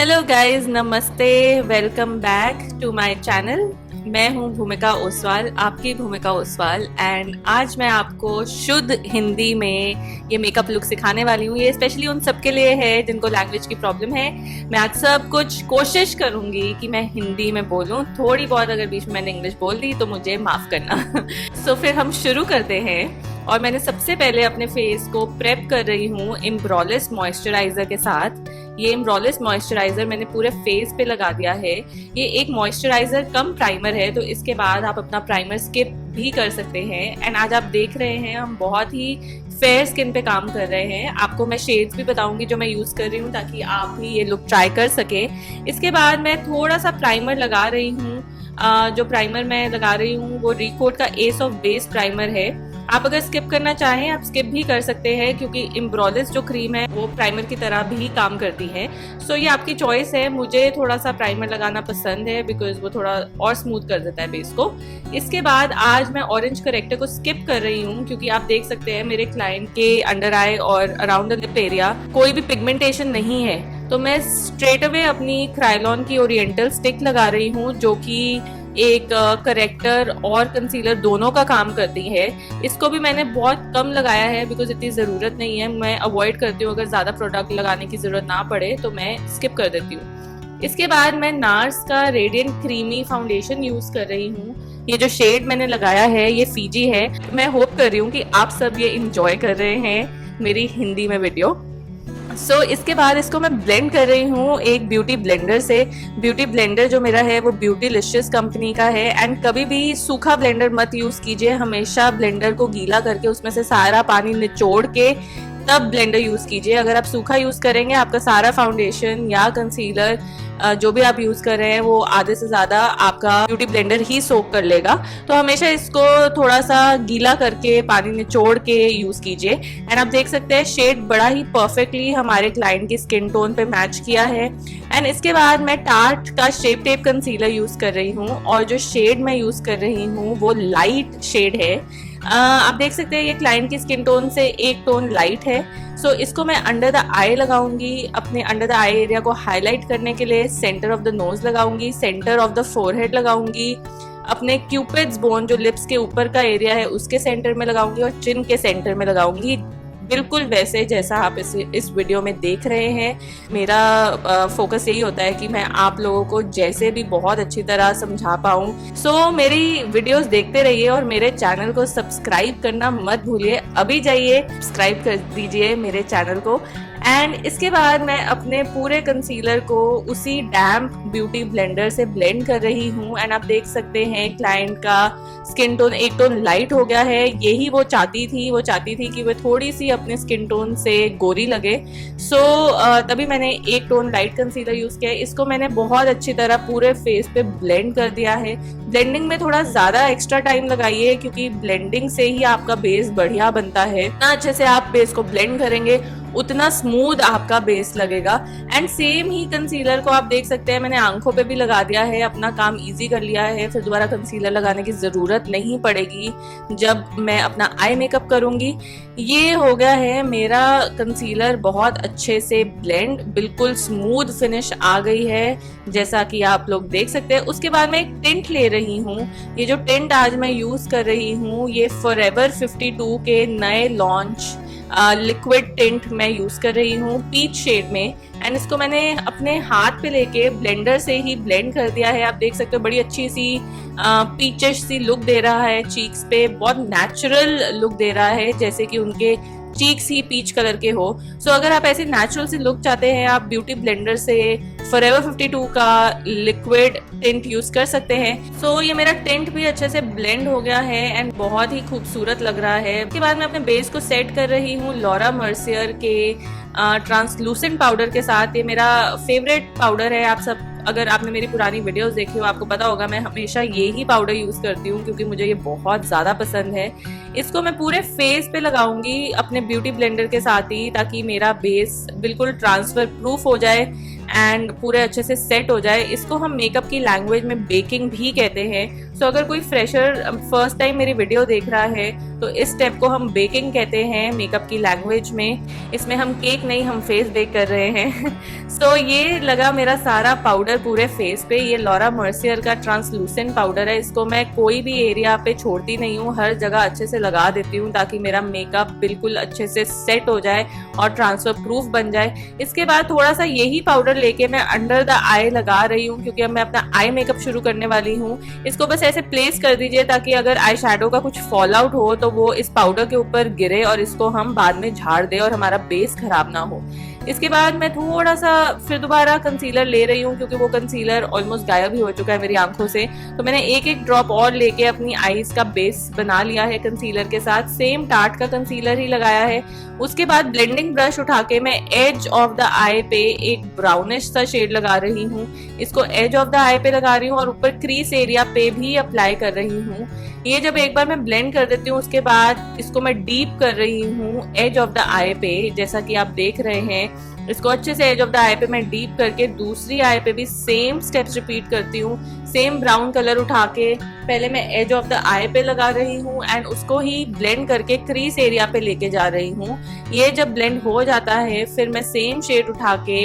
Hello guys, नमस्ते। Welcome back to my channel. मैं हूं भूमिका ओसवाल, आपकी भूमिका ओसवाल। एंड आज मैं आपको शुद्ध हिंदी में ये मेकअप लुक सिखाने वाली हूँ। ये स्पेशली उन सबके लिए है जिनको लैंग्वेज की प्रॉब्लम है। मैं आज सब कुछ कोशिश करूंगी कि मैं हिंदी में बोलूँ। थोड़ी बहुत अगर बीच में मैंने इंग्लिश बोल दी तो मुझे माफ़ करना। सो फिर हम शुरू करते हैं। और मैंने सबसे पहले अपने फेस को प्रेप कर रही हूँ इम्ब्रोलिस मॉइस्चराइजर के साथ। ये इम्ब्रोलिस मॉइस्चराइजर मैंने पूरे फेस पे लगा दिया है। ये एक मॉइस्चराइजर कम प्राइमर है, तो इसके बाद आप अपना प्राइमर स्किप भी कर सकते हैं। एंड आज आप देख रहे हैं हम बहुत ही फेयर स्किन पे काम कर रहे हैं। आपको मैं शेड्स भी बताऊंगी जो मैं यूज कर रही हूँ, ताकि आप भी ये लुक ट्राई कर सके। इसके बाद मैं थोड़ा सा प्राइमर लगा रही हूँ। जो प्राइमर मैं लगा रही हूँ वो रिकोट का एस ऑफ बेस प्राइमर है। आप अगर स्किप करना चाहें आप स्किप भी कर सकते हैं, क्योंकि इम्ब्रोलिस जो क्रीम है वो प्राइमर की तरह भी काम करती है। सो ये आपकी चॉइस है। मुझे थोड़ा सा प्राइमर लगाना पसंद है बिकॉज वो थोड़ा और स्मूथ कर देता है बेस को। इसके बाद आज मैं ऑरेंज करेक्टर को स्किप कर रही हूँ, क्योंकि आप देख सकते हैं मेरे क्लाइंट के अंडर आई और अराउंड द लिप एरिया कोई भी पिगमेंटेशन नहीं है। तो मैं स्ट्रेट अवे अपनी क्रायलॉन की ओरिएंटल स्टिक लगा रही हूँ, जो कि एक करेक्टर और कंसीलर दोनों का काम करती है। इसको भी मैंने बहुत कम लगाया है बिकॉज इतनी ज़रूरत नहीं है। मैं अवॉइड करती हूँ, अगर ज़्यादा प्रोडक्ट लगाने की ज़रूरत ना पड़े तो मैं स्किप कर देती हूँ। इसके बाद मैं नार्स का रेडिएंट क्रीमी फाउंडेशन यूज़ कर रही हूँ। ये जो शेड मैंने लगाया है ये फीजी है। मैं होप कर रही हूँ कि आप सब ये इंजॉय कर रहे हैं मेरी हिंदी में वीडियो। इसके बाद इसको मैं ब्लेंड कर रही हूँ एक ब्यूटी ब्लेंडर से। ब्यूटी ब्लेंडर जो मेरा है वो ब्यूटीलिशियस कंपनी का है। एंड कभी भी सूखा ब्लेंडर मत यूज कीजिए, हमेशा ब्लेंडर को गीला करके उसमें से सारा पानी निचोड़ के तब ब्लेंडर यूज कीजिए। अगर आप सूखा यूज करेंगे आपका सारा फाउंडेशन या कंसीलर जो भी आप यूज कर रहे हैं वो आधे से ज्यादा आपका ब्यूटी ब्लेंडर ही सोक कर लेगा। तो हमेशा इसको थोड़ा सा गीला करके पानी निचोड़ के यूज कीजिए। एंड आप देख सकते हैं शेड बड़ा ही परफेक्टली हमारे क्लाइंट की स्किन टोन पे मैच किया है। एंड इसके बाद मैं टार्ट का शेप टेप कंसीलर यूज कर रही हूँ, और जो शेड मैं यूज कर रही हूँ वो लाइट शेड है। आप देख सकते हैं ये क्लाइंट की स्किन टोन से एक टोन लाइट है। इसको मैं अंडर द आई लगाऊंगी। अपने अंडर द आई एरिया को हाईलाइट करने के लिए सेंटर ऑफ द नोज लगाऊंगी, सेंटर ऑफ द फोरहेड लगाऊंगी, अपने क्यूपिड्स बोन जो लिप्स के ऊपर का एरिया है उसके सेंटर में लगाऊंगी, और चिन के सेंटर में लगाऊंगी, बिल्कुल वैसे जैसा आप इस वीडियो में देख रहे हैं। मेरा फोकस यही होता है कि मैं आप लोगों को जैसे भी बहुत अच्छी तरह समझा पाऊँ। मेरी वीडियोस देखते रहिए और मेरे चैनल को सब्सक्राइब करना मत भूलिए। अभी जाइए सब्सक्राइब कर दीजिए मेरे चैनल को। एंड इसके बाद मैं अपने पूरे कंसीलर को उसी डैम्प ब्यूटी ब्लेंडर से ब्लेंड कर रही हूँ। एंड आप देख सकते हैं क्लाइंट का स्किन टोन एक टोन लाइट हो गया है। यही वो चाहती थी कि वो थोड़ी सी अपने स्किन टोन से गोरी लगे। तभी मैंने एक टोन लाइट कंसीलर यूज किया है। इसको मैंने बहुत अच्छी तरह पूरे फेस पे ब्लेंड कर दिया है। ब्लेंडिंग में थोड़ा ज्यादा एक्स्ट्रा टाइम लगाइए, क्योंकि ब्लेंडिंग से ही आपका बेस बढ़िया बनता है। इतना अच्छे से आप बेस को ब्लेंड करेंगे उतना स्मूथ आपका बेस लगेगा। एंड सेम ही कंसीलर को आप देख सकते हैं मैंने आंखों पे भी लगा दिया है, अपना काम इजी कर लिया है। फिर दोबारा कंसीलर लगाने की ज़रूरत नहीं पड़ेगी जब मैं अपना आई मेकअप करूँगी। ये हो गया है मेरा कंसीलर बहुत अच्छे से ब्लेंड, बिल्कुल स्मूथ फिनिश आ गई है जैसा कि आप लोग देख सकते हैं। उसके बाद मैं एक टिंट ले रही हूँ। ये जो टिंट आज मैं यूज़ कर रही हूँ ये फॉरएवर 52 के नए लॉन्च लिक्विड टिंट मैं यूज कर रही हूँ पीच शेड में। एंड इसको मैंने अपने हाथ पे लेके ब्लेंडर से ही ब्लेंड कर दिया है। आप देख सकते हो बड़ी अच्छी सी पीचिश सी लुक दे रहा है चीक्स पे, बहुत नेचुरल लुक दे रहा है, जैसे कि उनके चीक्स ही पीच कलर के हो। अगर आप ऐसे नेचुरल सी लुक चाहते हैं आप ब्यूटी ब्लेंडर से फॉरएवर 52 का लिक्विड टिंट यूज कर सकते हैं। ये मेरा टिंट भी अच्छे से ब्लेंड हो गया है एंड बहुत ही खूबसूरत लग रहा है। उसके बाद मैं अपने बेस को सेट कर रही हूँ लॉरा मर्सियर के ट्रांसलूसेंट पाउडर के साथ। ये मेरा फेवरेट पाउडर है। आप सब अगर आपने मेरी पुरानी वीडियोस देखी हो आपको पता होगा मैं हमेशा ये ही पाउडर यूज करती हूँ, क्योंकि मुझे ये बहुत ज्यादा पसंद है। इसको मैं पूरे फेस पे लगाऊंगी अपने ब्यूटी ब्लेंडर के साथ ही, ताकि मेरा बेस बिल्कुल ट्रांसफर प्रूफ हो जाए एंड पूरे अच्छे से सेट हो जाए। इसको हम मेकअप की लैंग्वेज में बेकिंग भी कहते हैं। सो अगर कोई फ्रेशर फर्स्ट टाइम मेरी वीडियो देख रहा है तो इस स्टेप को हम बेकिंग कहते हैं मेकअप की लैंग्वेज में। इसमें हम केक नहीं, हम फेस बेक कर रहे हैं। सो ये लगा मेरा सारा पाउडर पूरे फेस पे। ये लॉरा मर्सियर का ट्रांसलूसेंट पाउडर है। इसको मैं कोई भी एरिया पे छोड़ती नहीं हूँ, हर जगह अच्छे से लगा देती हूँ ताकि मेरा मेकअप बिल्कुल अच्छे से सेट हो जाए और ट्रांसफर प्रूफ बन जाए। इसके बाद थोड़ा सा यही पाउडर लेके मैं अंडर द आई लगा रही हूँ, क्योंकि अब मैं अपना आई मेकअप शुरू करने वाली हूँ। इसको बस ऐसे प्लेस कर दीजिए ताकि अगर आई शैडो का कुछ फॉल आउट हो तो वो इस पाउडर के ऊपर गिरे और इसको हम बाद में झाड़ दे और हमारा बेस खराब ना हो। इसके बाद मैं थोड़ा सा फिर दोबारा कंसीलर ले रही हूँ, क्योंकि वो कंसीलर ऑलमोस्ट गायब ही हो चुका है मेरी आंखों से। तो मैंने एक एक ड्रॉप और लेके अपनी आईज का बेस बना लिया है कंसीलर के साथ। सेम टार्ट का कंसीलर ही लगाया है। उसके बाद ब्लेंडिंग ब्रश उठा के मैं एज ऑफ द आई पे एक ब्राउनिश सा शेड लगा रही हूँ। इसको एज ऑफ द आई पे लगा रही हूँ और ऊपर क्रीज एरिया पे भी अप्लाई कर रही हूँ। ये जब एक बार मैं ब्लेंड कर देती हूँ उसके बाद इसको मैं डीप कर रही हूँ एज ऑफ द आई पे, जैसा कि आप देख रहे हैं। इसको अच्छे से एज ऑफ द आई पे मैं डीप करके दूसरी आई पे भी सेम स्टेप्स रिपीट करती हूँ। सेम ब्राउन कलर उठा के पहले मैं एज ऑफ द आई पे लगा रही हूँ एंड उसको ही ब्लेंड करके क्रीज एरिया पे लेके जा रही हूँ। ये जब ब्लेंड हो जाता है फिर मैं सेम शेड उठा के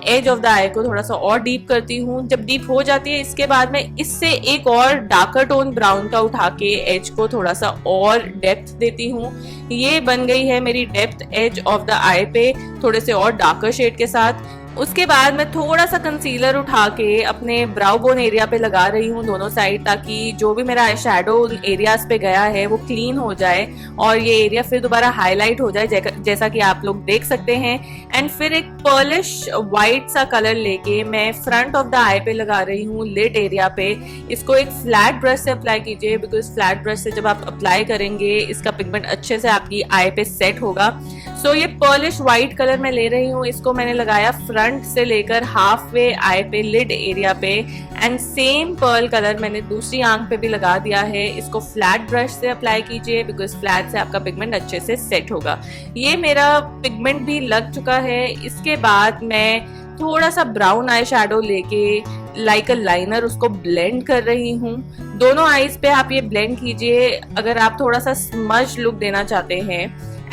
एज ऑफ द आई को थोड़ा सा और डीप करती हूँ। जब डीप हो जाती है इसके बाद मैं इससे एक और डार्कर टोन ब्राउन का उठा के एज को थोड़ा सा और डेप्थ देती हूँ। ये बन गई है मेरी डेप्थ एज ऑफ द आई पे थोड़े से और डार्कर शेड के साथ। उसके बाद मैं थोड़ा सा कंसीलर उठा के अपने ब्राउ बोन एरिया पे लगा रही हूँ दोनों साइड, ताकि जो भी मेरा आई शैडो एरियाज पे गया है वो क्लीन हो जाए और ये एरिया फिर दोबारा हाईलाइट हो जाए, जैसा कि आप लोग देख सकते हैं। एंड फिर एक पर्लिश व्हाइट सा कलर लेके मैं फ्रंट ऑफ द आई पे लगा रही हूँ लिड एरिया पे। इसको एक फ्लैट ब्रश से अप्लाई कीजिए, बिकॉज फ्लैट ब्रश से जब आप अप्लाई करेंगे इसका पिगमेंट अच्छे से आपकी आई पे सेट होगा। सो ये पर्लिश व्हाइट कलर मैं ले रही हूँ। इसको मैंने लगाया फ्रंट से लेकर हाफ वे आई पे लिड एरिया पे एंड सेम पर्ल कलर मैंने दूसरी आंख पे भी लगा दिया है। इसको फ्लैट ब्रश से अप्लाई कीजिए, बिकॉज फ्लैट से आपका पिगमेंट अच्छे से सेट होगा। ये मेरा पिगमेंट भी लग चुका है। इसके बाद मैं थोड़ा सा ब्राउन आई शैडो लेके लाइक अ लाइनर उसको ब्लेंड कर रही हूँ। दोनों आईज पे आप ये ब्लेंड कीजिए अगर आप थोड़ा सा स्मज लुक देना चाहते हैं।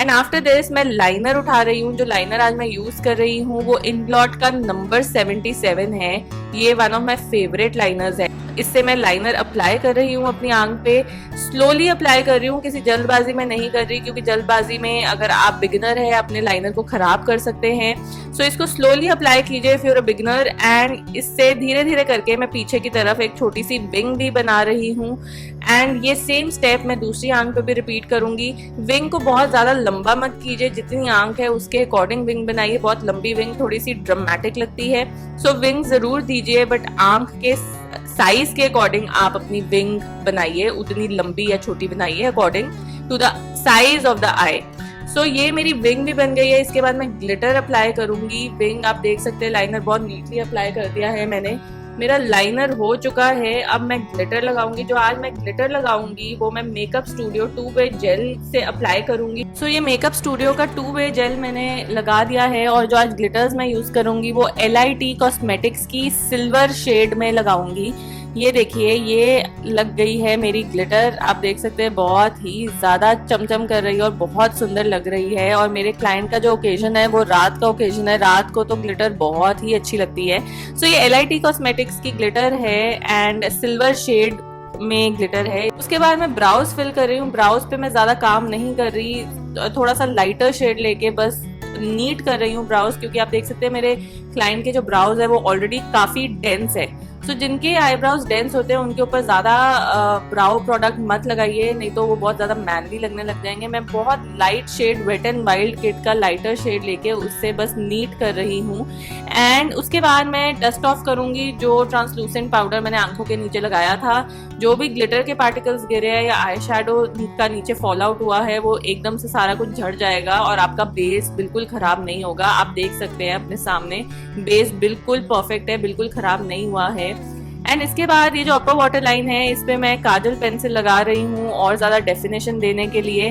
एंड आफ्टर दिस मैं लाइनर उठा रही हूँ। जो लाइनर आज मैं यूज कर रही हूँ वो इनग्लॉट का नंबर 77 है। ये one of my favourite liners है। इससे मैं लाइनर अप्लाई कर रही हूँ अपनी आंख पे। स्लोली अप्लाई कर रही हूँ, किसी जल्दबाजी में नहीं कर रही, क्योंकि जल्दबाजी में अगर आप बिगिनर है अपने लाइनर को खराब कर सकते हैं। सो इसको स्लोली अप्लाई कीजिए if you are a beginner. And इससे धीरे धीरे करके मैं पीछे की तरफ एक छोटी सी विंग भी बना रही हूँ। एंड ये सेम स्टेप मैं दूसरी आंख पे भी रिपीट करूंगी। विंग को बहुत ज्यादा लंबा मत कीजिए, जितनी आंख है उसके अकॉर्डिंग विंग बनाइए। बहुत लंबी विंग थोड़ी सी ड्रामेटिक लगती है। सो विंग जरूर दीजिए, बट आंख के साइज के अकॉर्डिंग आप अपनी विंग बनाइए, उतनी लंबी या छोटी बनाइए according to the size of the eye. So ये मेरी विंग भी बन गई है। इसके बाद मैं ग्लिटर अप्लाई करूंगी। विंग आप देख सकते हैं लाइनर बहुत नीटली अप्लाई कर दिया है मैंने। मेरा लाइनर हो चुका है। अब मैं ग्लिटर लगाऊंगी। जो आज मैं ग्लिटर लगाऊंगी वो मैं मेकअप स्टूडियो 2 वे जेल से अप्लाई करूंगी। सो ये मेकअप स्टूडियो का 2 वे जेल मैंने लगा दिया है और जो आज ग्लिटर्स मैं यूज करूंगी वो LIT कॉस्मेटिक्स की सिल्वर शेड में लगाऊंगी। ये देखिए ये लग गई है मेरी ग्लिटर। आप देख सकते हैं बहुत ही ज्यादा चमचम कर रही है और बहुत सुंदर लग रही है। और मेरे क्लाइंट का जो ओकेजन है वो रात का ओकेजन है। रात को तो ग्लिटर बहुत ही अच्छी लगती है। सो ये LIT कॉस्मेटिक्स की ग्लिटर है एंड सिल्वर शेड में ग्लिटर है। उसके बाद मैं ब्राउज फिल कर रही हूँ। ब्राउज पे मैं ज्यादा काम नहीं कर रही, थोड़ा सा लाइटर शेड लेके बस नीट कर रही हूँ ब्राउज, क्योंकि आप देख सकते हैं मेरे क्लाइंट के जो ब्राउज है वो ऑलरेडी काफी डेंस है। तो जिनके आईब्राउज डेंस होते हैं उनके ऊपर ज्यादा ब्राउ प्रोडक्ट मत लगाइए, नहीं तो वो बहुत ज्यादा मैनली लगने लग जाएंगे। मैं बहुत light shade wet and wild kit का लाइटर शेड लेके उससे बस नीट कर रही हूँ। एंड उसके बाद मैं डस्ट ऑफ करूंगी जो ट्रांसलूसेंट पाउडर मैंने आंखों के नीचे लगाया था। जो भी ग्लिटर के पार्टिकल्स गिरे हैं या आई शैडो का नीचे फॉल आउट हुआ है वो एकदम से सारा कुछ झड़ जाएगा और आपका बेस बिल्कुल खराब नहीं होगा। आप देख सकते हैं अपने सामने बेस बिल्कुल परफेक्ट है, बिल्कुल खराब नहीं हुआ है। एंड इसके बाद ये जो अपर वाटर लाइन है इस पे मैं काजल पेंसिल लगा रही हूँ और ज्यादा डेफिनेशन देने के लिए।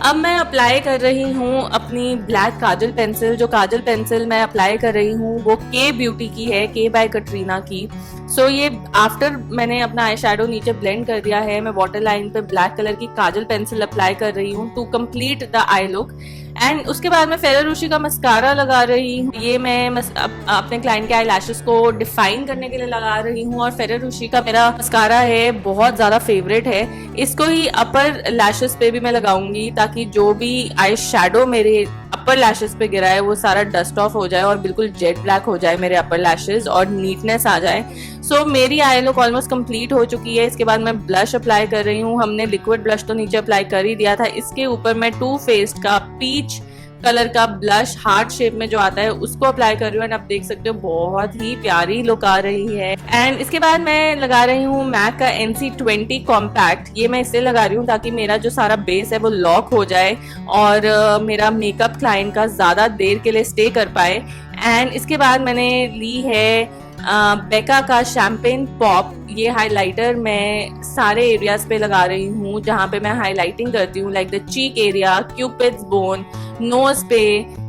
अब मैं अप्लाई कर रही हूँ अपनी ब्लैक काजल पेंसिल। जो काजल पेंसिल मैं अप्लाई कर रही हूँ वो के ब्यूटी की है, के बाय कटरीना की। सो ये आफ्टर मैंने अपना आई शेडो नीचे ब्लेंड कर दिया है, मैं वाटर लाइन पे ब्लैक कलर की काजल पेंसिल अप्लाई कर रही हूँ to complete the eye look. And उसके बाद मैं फेरेरोशी का मस्कारा लगा रही हूँ। ये मैं अपने क्लाइंट के आई लैशेस को डिफाइन करने के लिए लगा रही हूँ। और फेरेरोशी का मेरा मस्कारा है, बहुत ज़्यादा फेवरेट है। इसको ही अपर लैशेस पे भी मैं लगाऊंगी ताकि जो भी आई शेडो मेरे अपर लैशेस पे गिरा है वो सारा डस्ट ऑफ हो जाए और बिल्कुल जेट ब्लैक हो जाए मेरे अपर लैशेस और नीटनेस आ जाए। सो मेरी आई लुक ऑलमोस्ट कंप्लीट हो चुकी है। इसके बाद मैं ब्लश अप्लाई कर रही हूँ। हमने लिक्विड ब्लश तो नीचे अप्लाई कर ही दिया था, इसके ऊपर मैं टू फेस्ड का पीच कलर का ब्लश हार्ट शेप में जो आता है उसको अप्लाई कर रही हूँ। एंड आप देख सकते हो बहुत ही प्यारी लुक आ रही है। एंड इसके बाद मैं लगा रही हूँ मैक का NC20 कॉम्पैक्ट। ये मैं इसलिए लगा रही हूँ ताकि मेरा जो सारा बेस है वो लॉक हो जाए और मेरा मेकअप क्लाइंट का ज़्यादा देर के लिए स्टे कर पाए। एंड इसके बाद मैंने ली है बेका का शैम्पेन पॉप। ये हाइलाइटर मैं सारे एरियाज पे लगा रही हूँ जहाँ पे मैं हाइलाइटिंग करती हूँ, like the cheek area, cupid's bone, nose पे,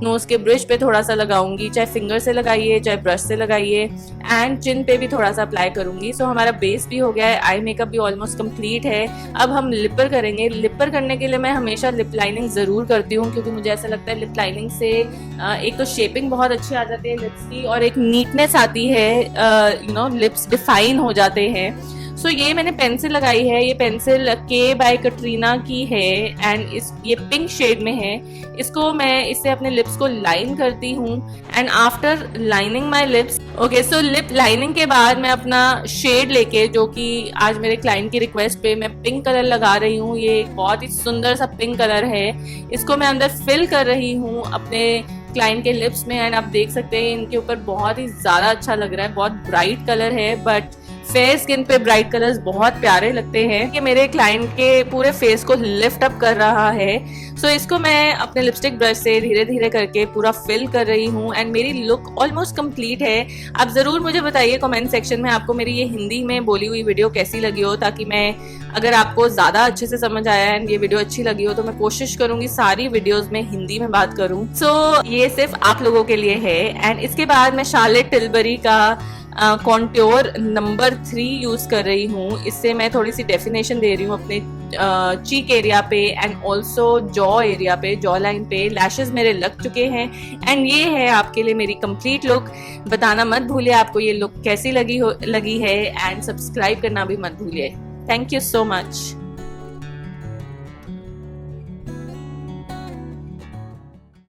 नोज के ब्रिज पे थोड़ा सा लगाऊंगी, चाहे फिंगर से लगाइए चाहे ब्रश से लगाइए। एंड चिन पे भी थोड़ा सा अप्लाई करूंगी। सो हमारा बेस भी हो गया है, आई मेकअप भी ऑलमोस्ट कंप्लीट है। अब हम लिपर करेंगे। लिपर करने के लिए मैं हमेशा लिप लाइनिंग ज़रूर करती हूँ क्योंकि मुझे ऐसा लगता है लिप लाइनिंग से एक तो शेपिंग बहुत अच्छी आ जाती है लिप्स की और एक नीटनेस आती है, लिप्स डिफाइन हो जाते हैं। सो ये मैंने पेंसिल लगाई है। ये पेंसिल के बाय कटरीना की है एंड ये पिंक शेड में है। इसको मैं इससे अपने लिप्स को लाइन करती हूँ। And after lining my lips, okay, so lip lining के बाद मैं अपना शेड लेके, जो कि आज मेरे क्लाइंट की रिक्वेस्ट पे मैं पिंक कलर लगा रही हूँ। ये एक बहुत ही सुंदर सा पिंक कलर है। इसको मैं अंदर फिल कर रही हूँ अपने क्लाइंट के लिप्स में। एंड आप देख सकते हैं इनके ऊपर बहुत ही ज़्यादा अच्छा लग रहा है। बहुत ब्राइट कलर है बट फेयर स्किन पे ब्राइट कलर्स बहुत प्यारे लगते हैं। ये मेरे क्लाइंट के पूरे फेस को लिफ्ट अप कर रहा है। सो इसको मैं अपने लिपस्टिक ब्रश से धीरे धीरे करके पूरा फिल कर रही हूँ। एंड मेरी लुक ऑलमोस्ट कंप्लीट है। आप ज़रूर मुझे बताइए कमेंट सेक्शन में आपको मेरी ये हिंदी में बोली हुई वीडियो कैसी लगी हो, ताकि मैं, अगर आपको ज़्यादा अच्छे से समझ आया एंड ये वीडियो अच्छी लगी हो तो मैं कोशिश करूँगी सारी वीडियोज़ में हिंदी में बात करूँ। सो ये सिर्फ आप लोगों के लिए है। एंड इसके बाद मैं शार्लेट टिलबरी का कॉन्ट्योर नंबर 3 यूज कर रही हूँ। इससे मैं थोड़ी सी डेफिनेशन दे रही हूँ अपने चीक एरिया पे एंड ऑल्सो जॉ एरिया पे, जॉ लाइन पे। लैशेस मेरे लग चुके हैं एंड ये है आपके लिए मेरी कंप्लीट लुक। बताना मत भूलिए आपको ये लुक कैसी लगी है एंड सब्सक्राइब करना भी मत भूलिए। Thank you so much.